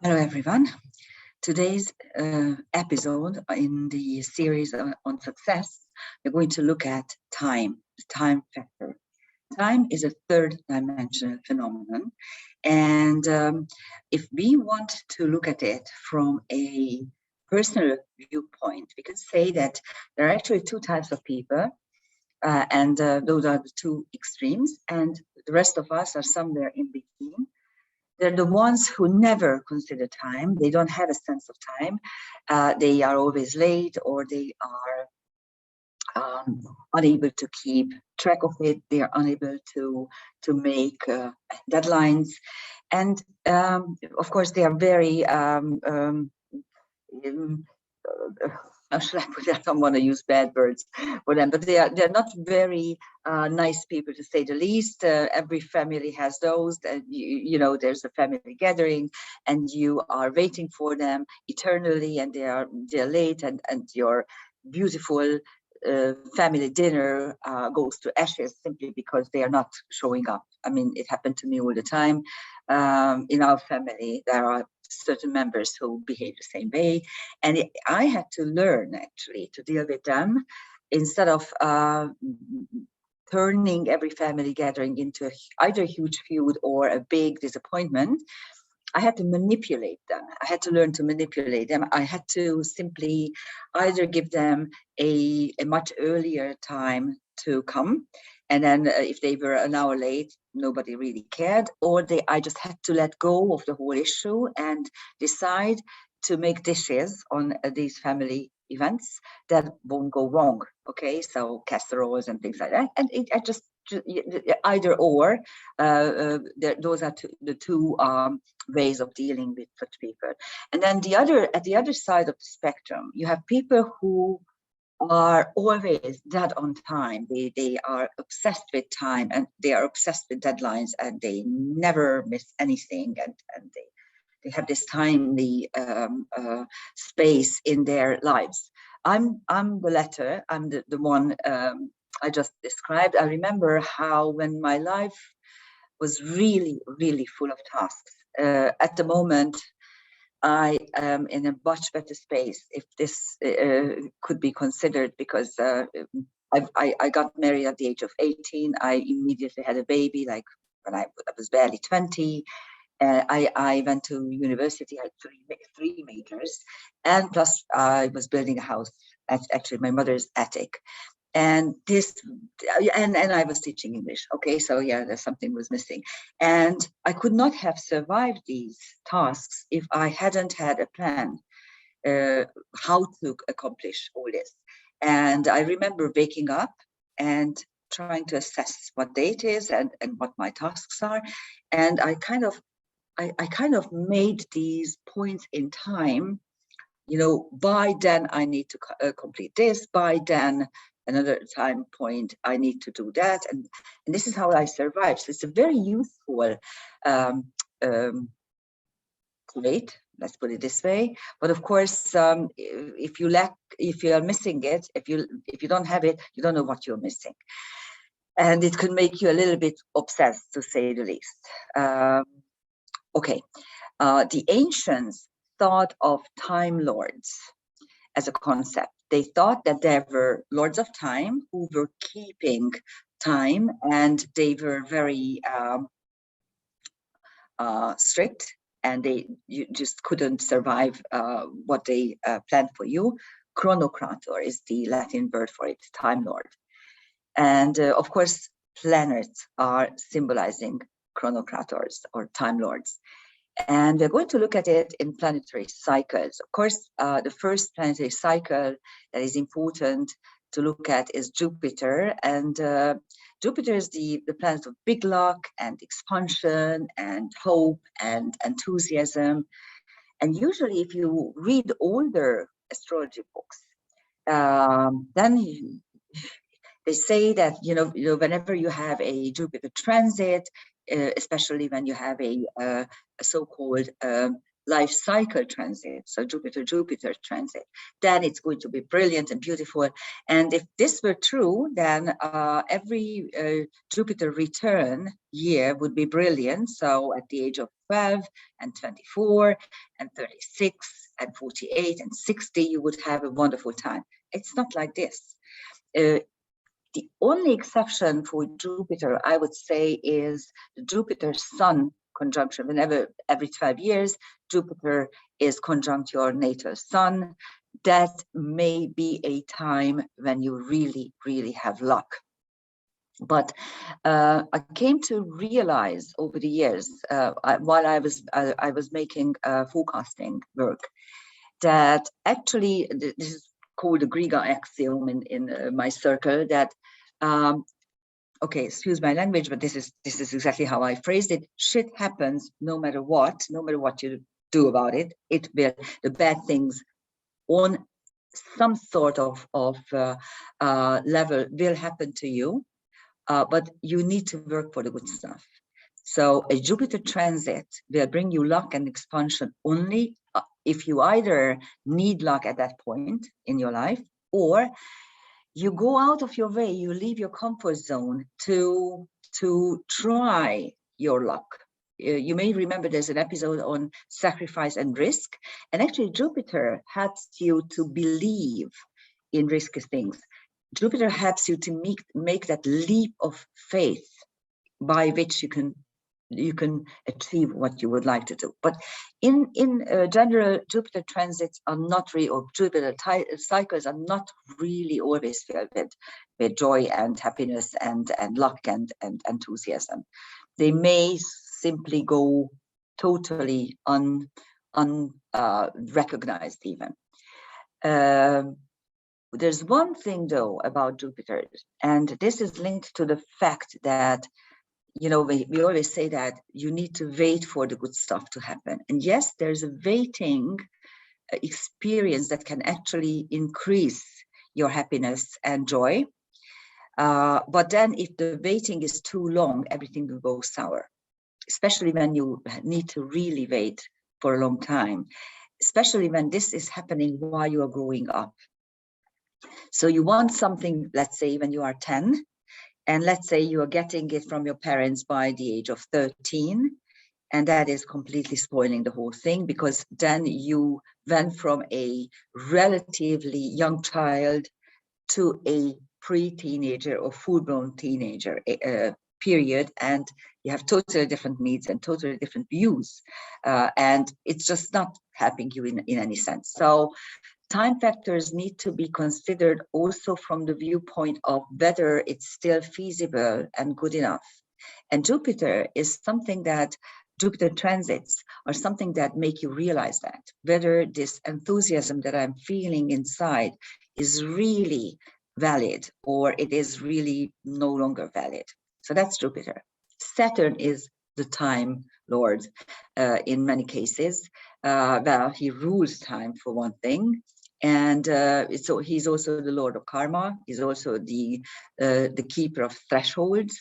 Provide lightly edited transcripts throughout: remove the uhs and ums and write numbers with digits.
Hello, everyone. Today's episode in the series on success, we're going to look at time, the time factor. Time is a third dimensional phenomenon. And if we want to look at it from a personal viewpoint, we can say that there are actually two types of people, and those are the two extremes. And the rest of us are somewhere in between. They're the ones who never consider time. They don't have a sense of time. They are always late, or they are unable to keep track of it. They are unable to make deadlines. And of course, they are very how should I put it? I don't want to use bad words for them, but they're not very nice people, to say the least. Every family has those. You know, there's a family gathering, and you are waiting for them eternally, and they're late, and your beautiful family dinner goes to ashes simply because they are not showing up. I mean, it happened to me all the time. In our family, there are certain members who behave the same way, and I had to learn actually to deal with them instead of turning every family gathering into either a huge feud or a big disappointment. I had to manipulate them. I had to learn to manipulate them. I had to simply either give them a much earlier time to come, and then if they were an hour late, nobody really cared, or I just had to let go of the whole issue and decide to make dishes on these family events that won't go wrong. Okay, so casseroles and things like that. And I just either or. Those are the two ways of dealing with such people. And then at the other side of the spectrum, you have people who are always dead on time. They are obsessed with time, and they are obsessed with deadlines, and they never miss anything, and they have this timely space in their lives. I'm the latter. I'm the one I just described. I remember how when my life was really, really full of tasks. At the moment, I am in a much better space, if this could be considered, because I got married at the age of 18. I immediately had a baby, like when I was barely 20. I went to university. I had three majors, and plus I was building a house at actually my mother's attic. And I was teaching English. Okay, so yeah, there's something was missing, and I could not have survived these tasks if I hadn't had a plan how to accomplish all this. And I remember waking up and trying to assess what day it is and what my tasks are, and I kind of made these points in time. You know, by then I need to complete this. By then, another time point, I need to do that, and this is how I survive. So it's a very useful trait. Let's put it this way. But of course, if you are missing it, if you don't have it, you don't know what you're missing, and it could make you a little bit obsessed, to say the least. Okay, the ancients thought of time lords as a concept. They thought that there were lords of time who were keeping time, and they were very strict, and you just couldn't survive what they planned for you. Chronocrator is the Latin word for it, time lord. And of course, planets are symbolizing chronocrators or time lords. And we're going to look at it in planetary cycles. Of course, the first planetary cycle that is important to look at is Jupiter. And Jupiter is the planet of big luck and expansion and hope and enthusiasm. And usually, if you read older astrology books, then they say that, you know, whenever you have a Jupiter transit, especially when you have a so-called life cycle transit, so Jupiter transit, then it's going to be brilliant and beautiful. And if this were true, then every Jupiter return year would be brilliant. So at the age of 12 and 24 and 36 and 48 and 60, you would have a wonderful time. It's not like this. The only exception for Jupiter, I would say, is the Jupiter-Sun conjunction. Whenever every 12 years, Jupiter is conjunct your natal Sun. That may be a time when you really, really have luck. But I came to realize over the years, while I was making forecasting work, that actually this is called the Griga axiom in my circle, that okay, excuse my language, but this is exactly how I phrased it. Shit happens no matter what you do about it. The bad things on some sort of level will happen to you, but you need to work for the good stuff. So a Jupiter transit will bring you luck and expansion only if you either need luck at that point in your life, or you go out of your way, you leave your comfort zone to try your luck. You may remember there's an episode on sacrifice and risk, and actually Jupiter helps you to believe in risky things. Jupiter helps you to make that leap of faith by which you can achieve what you would like to do. But in general, Jupiter transits are not really, or Jupiter cycles are not really always filled with joy and happiness and luck and enthusiasm. They may simply go totally unrecognized even. There's one thing though about Jupiter, and this is linked to the fact that, you know, we always say that you need to wait for the good stuff to happen. And yes, there's a waiting experience that can actually increase your happiness and joy. But then if the waiting is too long, everything will go sour, especially when you need to really wait for a long time, especially when this is happening while you are growing up. So you want something, let's say when you are 10, and let's say you are getting it from your parents by the age of 13, and that is completely spoiling the whole thing, because then you went from a relatively young child to a pre-teenager or full-blown teenager period, and you have totally different needs and totally different views, and it's just not helping you in any sense. So time factors need to be considered also from the viewpoint of whether it's still feasible and good enough. And Jupiter is something that, Jupiter transits are something that make you realize that, whether this enthusiasm that I'm feeling inside is really valid or it is really no longer valid. So that's Jupiter. Saturn is the time lord in many cases. Well, he rules time for one thing. And so he's also the lord of karma. He's also the keeper of thresholds,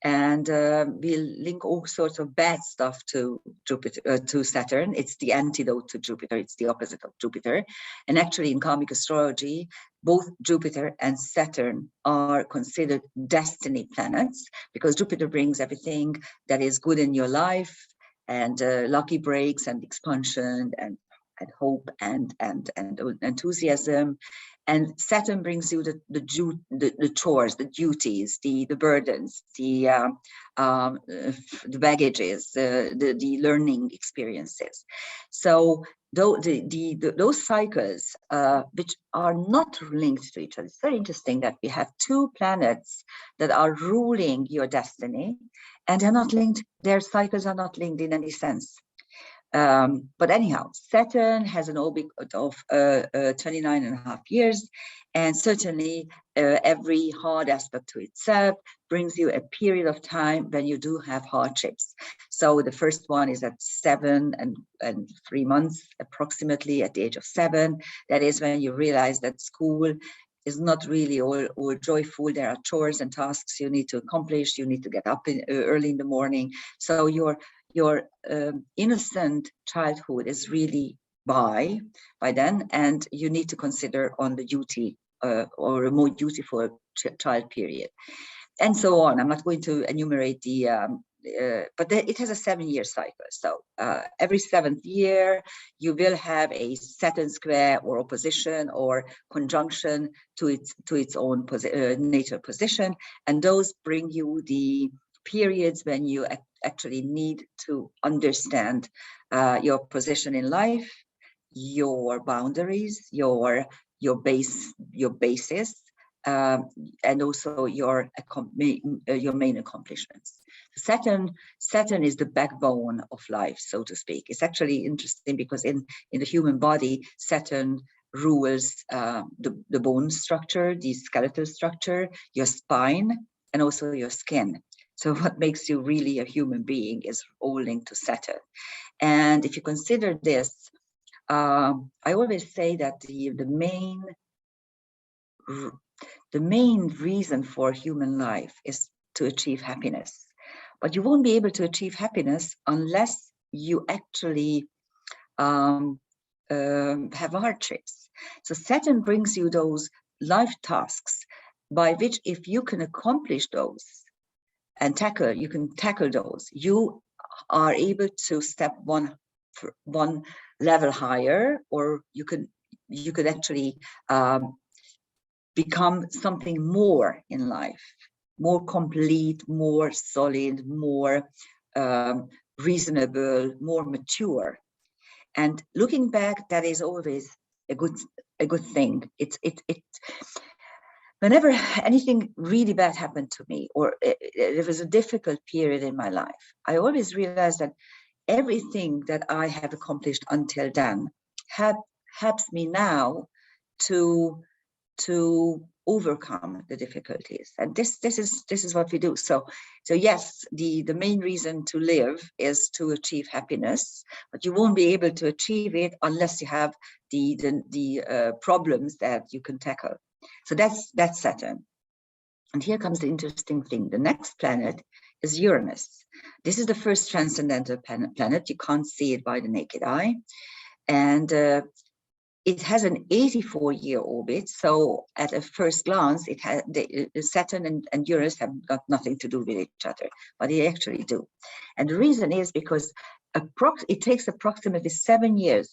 and we'll link all sorts of bad stuff to Jupiter, to Saturn. It's the antidote to Jupiter. It's the opposite of Jupiter. And actually, in karmic astrology, both Jupiter and Saturn are considered destiny planets, because Jupiter brings everything that is good in your life, and lucky breaks and expansion and hope and enthusiasm, and Saturn brings you the chores, the duties, the burdens, the baggages, the learning experiences. So those cycles, which are not linked to each other. It's very interesting that we have two planets that are ruling your destiny, and they're not linked. Their cycles are not linked in any sense. But anyhow, Saturn has an orbit of 29.5 years, and certainly every hard aspect to itself brings you a period of time when you do have hardships. So the first one is at 7 and 3 months, approximately at the age of 7. That is when you realize that school is not really all joyful. There are chores and tasks you need to accomplish. You need to get up early in the morning. So your your innocent childhood is really by then, and you need to consider on the duty or a more dutiful child period, and so on. I'm not going to enumerate the but it has a 7-year cycle. So every 7th year, you will have a Saturn square or opposition or conjunction to its own natal position, and those bring you the periods when you actually need to understand your position in life, your boundaries, your basis, and also your main accomplishments. Saturn is the backbone of life, so to speak. It's actually interesting because in the human body, Saturn rules the bone structure, the skeletal structure, your spine, and also your skin. So what makes you really a human being is all linked to Saturn. And if you consider this, I always say that the main reason for human life is to achieve happiness. But you won't be able to achieve happiness unless you actually have hardships. So Saturn brings you those life tasks by which, if you can accomplish those and you can tackle those, you are able to step one level higher, or you could actually become something more in life, more complete, more solid, more reasonable, more mature. And looking back, that is always a good thing. It whenever anything really bad happened to me, or it was a difficult period in my life, I always realized that everything that I have accomplished until then helps me now to overcome the difficulties. And this is what we do. So yes, the main reason to live is to achieve happiness, but you won't be able to achieve it unless you have the problems that you can tackle. So that's Saturn. And here comes the interesting thing. The next planet is Uranus. This is the first transcendental planet. You can't see it by the naked eye. And it has an 84-year orbit. So at a first glance, it has Saturn and Uranus have got nothing to do with each other, but they actually do. And the reason is because it takes approximately 7 years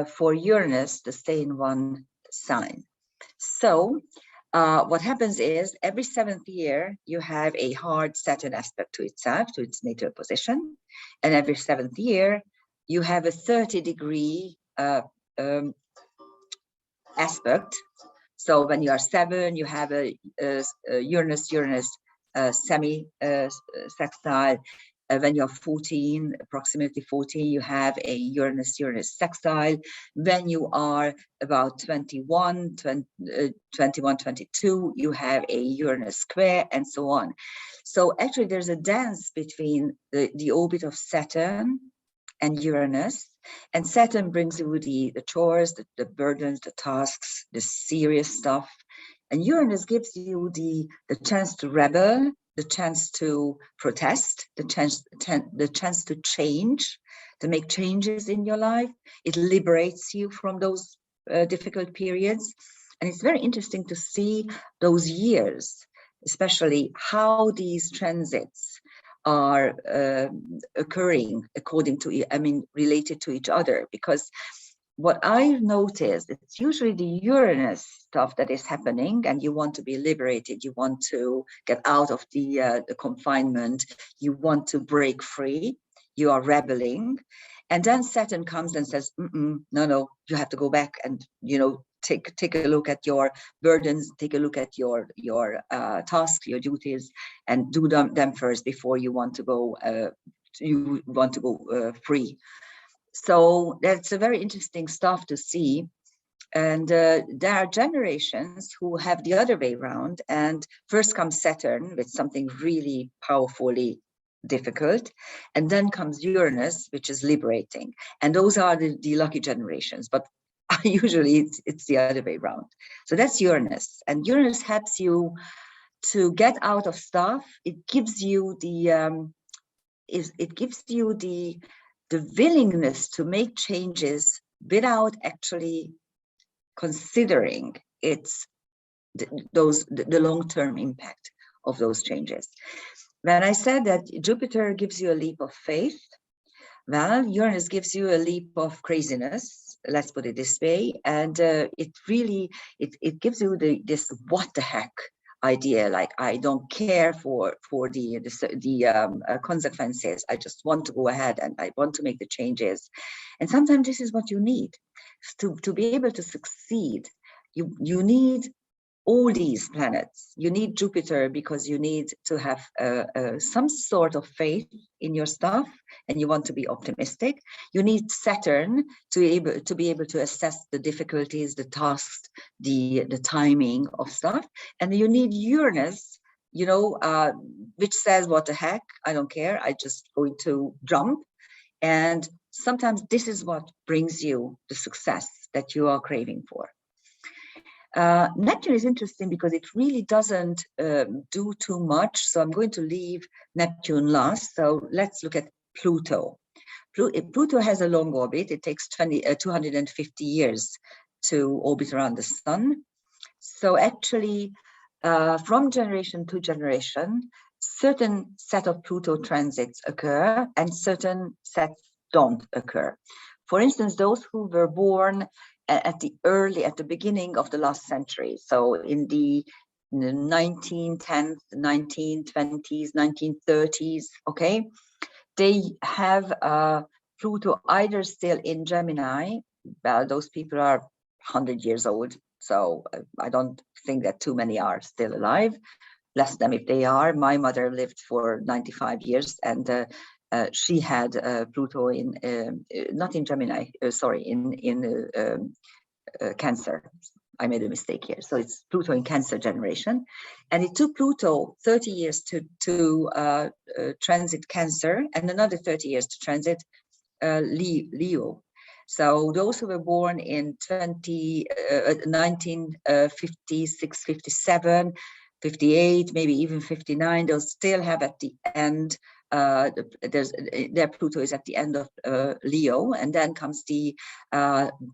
for Uranus to stay in one sign. So what happens is every 7th year, you have a hard Saturn aspect to itself, to its natal position. And every 7th year, you have a 30-degree aspect. So when you are 7, you have a Uranus semi-sextile. When you're 14, approximately 14, you have a Uranus sextile. When you are about 21, 22, you have a Uranus square, and so on. So actually, there's a dance between the orbit of Saturn and Uranus. And Saturn brings you the chores, the burdens, the tasks, the serious stuff. And Uranus gives you the chance to rebel, the chance to protest, the chance to change, to make changes in your life. It liberates you from those difficult periods. And it's very interesting to see those years, especially how these transits are occurring related to each other. Because what I've noticed, it's usually the Uranus stuff that is happening, and you want to be liberated, you want to get out of the confinement, you want to break free, you are rebelling, and then Saturn comes and says, no, you have to go back and take a look at your burdens, take a look at your tasks, your duties, and do them first before you want to go free. So that's a very interesting stuff to see. And there are generations who have the other way around. And first comes Saturn with something really powerfully difficult. And then comes Uranus, which is liberating. And those are the lucky generations. But usually it's the other way around. So that's Uranus. And Uranus helps you to get out of stuff. It gives you it gives you the willingness to make changes without actually considering the long-term impact of those changes. When I said that Jupiter gives you a leap of faith, well, Uranus gives you a leap of craziness, let's put it this way, and it really gives you this what the heck idea, like I don't care for the consequences. I just want to go ahead and I want to make the changes. And sometimes this is what you need to be able to succeed. You need all these planets. You need Jupiter because you need to have some sort of faith in your stuff, and you want to be optimistic. You need Saturn to be able to assess the difficulties, the tasks, the timing of stuff, and you need Uranus, which says, what the heck, I don't care, I just going to jump. And sometimes this is what brings you the success that you are craving for. Neptune is interesting because it really doesn't do too much. So I'm going to leave Neptune last. So let's look at Pluto. Pluto has a long orbit. It takes 250 years to orbit around the sun. So actually, from generation to generation, certain set of Pluto transits occur and certain sets don't occur. For instance, those who were born at the beginning of the last century, so in the 1910s, 1920s, 1930s, okay, they have Pluto either still in Gemini. Well, those people are 100 years old, so I don't think that too many are still alive. Bless them if they are. My mother lived for 95 years, and she had Pluto in not in Gemini, sorry, in Cancer. I made a mistake here. So it's Pluto in Cancer generation, and it took Pluto 30 years to transit Cancer, and another 30 years to transit Leo. So those who were born in 1956, 57, 58, maybe even 59, they'll still have at the end, their Pluto is at the end of Leo, and then comes the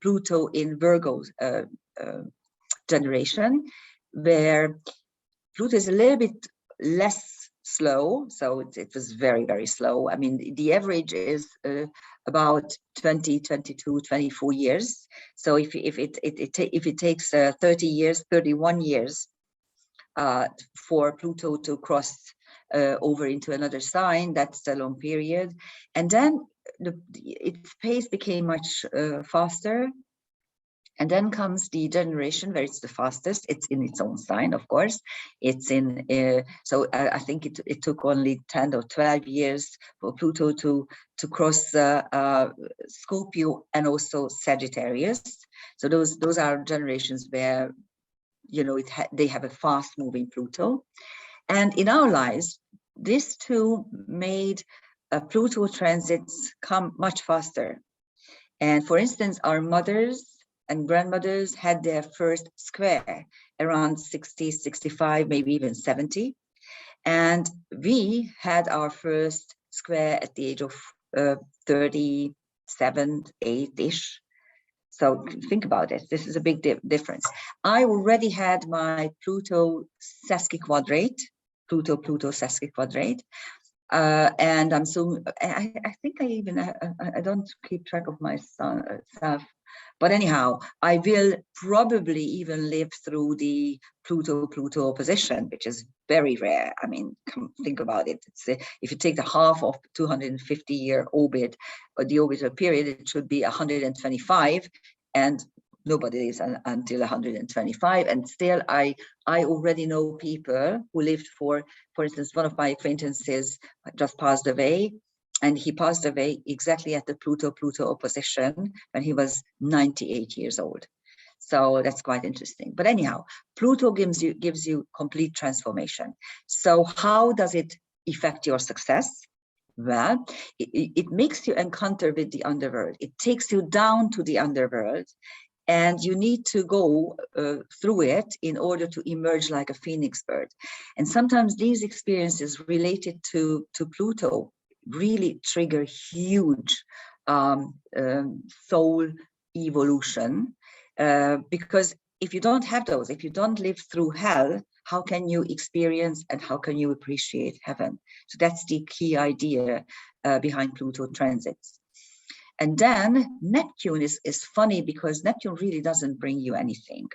Pluto in Virgo generation, where Pluto is a little bit less slow. So it was very, very slow. I mean, the average is about 20, 22, 24 years. So if it takes 30 years, 31 years for Pluto to cross over into another sign, that's a long period. And then its pace became much faster. And then comes the generation where it's the fastest. It's in its own sign, of course. It's in, so I think it took only 10 or 12 years for Pluto to cross Scorpio and also Sagittarius. So those are generations where, they have a fast moving Pluto. And in our lives, these two made Pluto transits come much faster. And for instance, our mothers and grandmothers had their first square around 60, 65, maybe even 70. And we had our first square at the age of 37, 8-ish. So think about it. This is a big difference. I already had my Pluto sesquiquadrate, Pluto sesquiquadrate. And I'm so, I think I don't keep track of my stuff. But anyhow, I will probably even live through the Pluto opposition, which is very rare. I mean, think about it. If you take the half of 250-year orbit, or the orbital period, it should be 125, and nobody lives until 125. And still, I already know people who lived for instance, one of my acquaintances just passed away. And he passed away exactly at the Pluto opposition when he was 98 years old. So that's quite interesting. But anyhow, Pluto gives you complete transformation. So how does it affect your success? Well, it makes you encounter with the underworld. It takes you down to the underworld, and you need to go through it in order to emerge like a phoenix bird. And sometimes these experiences related to Pluto, really trigger huge soul evolution, because if you don't have those, if you don't live through hell, how can you experience and how can you appreciate heaven? So that's the key idea behind Pluto transits. And then Neptune is funny because Neptune really doesn't bring you anything.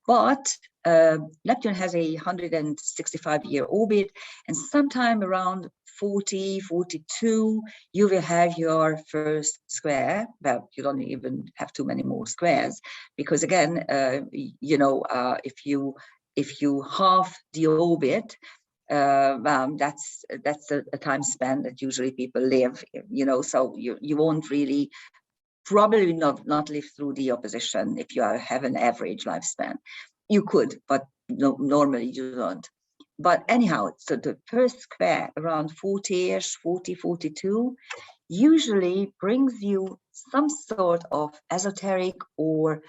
But Neptune has a 165-year orbit, and sometime around 40, 42, you will have your first square. Well, you don't even have too many more squares, because again, if you halve the orbit, that's a time span that usually people live, so you won't really probably not live through the opposition if you have an average lifespan. You could, but no, normally you don't. But anyhow, so the first square around 40-ish, 40, 42, usually brings you some sort of esoteric or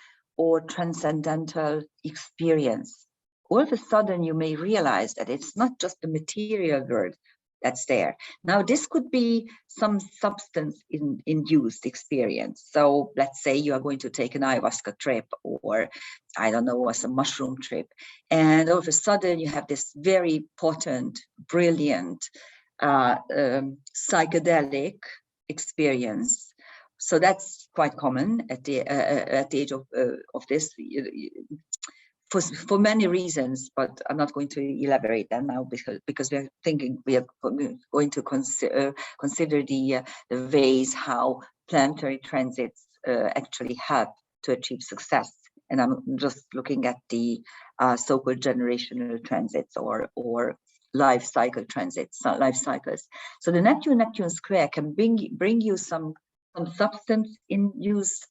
transcendental experience. All of a sudden, you may realize that it's not just the material world that's there. Now, this could be some substance-induced experience. So let's say you are going to take an ayahuasca trip, or I don't know, some mushroom trip. And all of a sudden you have this very potent, brilliant, psychedelic experience. So that's quite common at the age of this, for many reasons, but I'm not going to elaborate them now because we are going to consider the ways how planetary transits actually help to achieve success. And I'm just looking at the so-called generational transits or life cycle transits, life cycles. So the Neptune square can bring you some substance-induced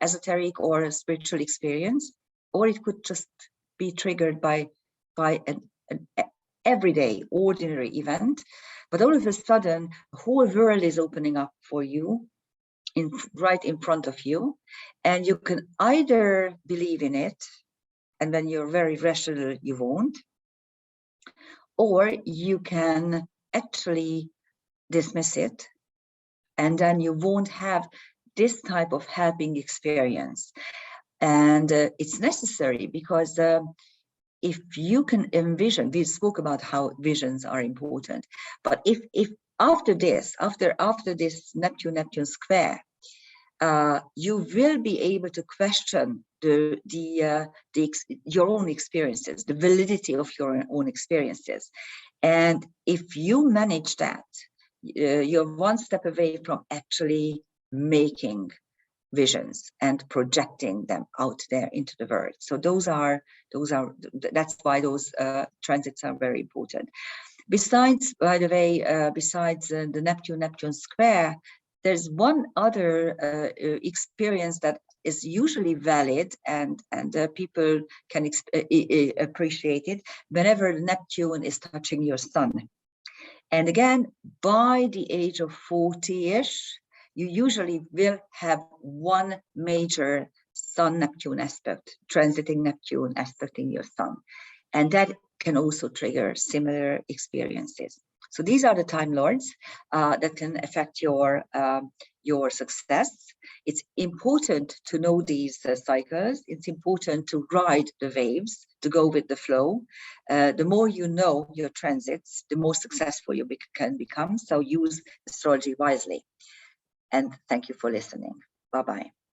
esoteric or spiritual experience, or it could just be triggered by an everyday, ordinary event. But all of a sudden, the whole world is opening up for you, right in front of you, and you can either believe in it, and when you're very rational, you won't, or you can actually dismiss it, and then you won't have this type of helping experience. And it's necessary because if you can envision, we spoke about how visions are important, but if after this Neptune square, you will be able to question your own experiences, the validity of your own experiences. And if you manage that, you're one step away from actually making visions and projecting them out there into the world. So that's why those transits are very important. Besides, by the way, the Neptune square, there's one other experience that is usually valid and people can appreciate it whenever Neptune is touching your sun. And again, by the age of 40-ish, you usually will have one major Sun-Neptune aspect, transiting Neptune aspecting your sun. And that can also trigger similar experiences. So these are the Time Lords that can affect your success. It's important to know these cycles. It's important to ride the waves, to go with the flow. The more you know your transits, the more successful you can become. So use astrology wisely. And thank you for listening. Bye-bye.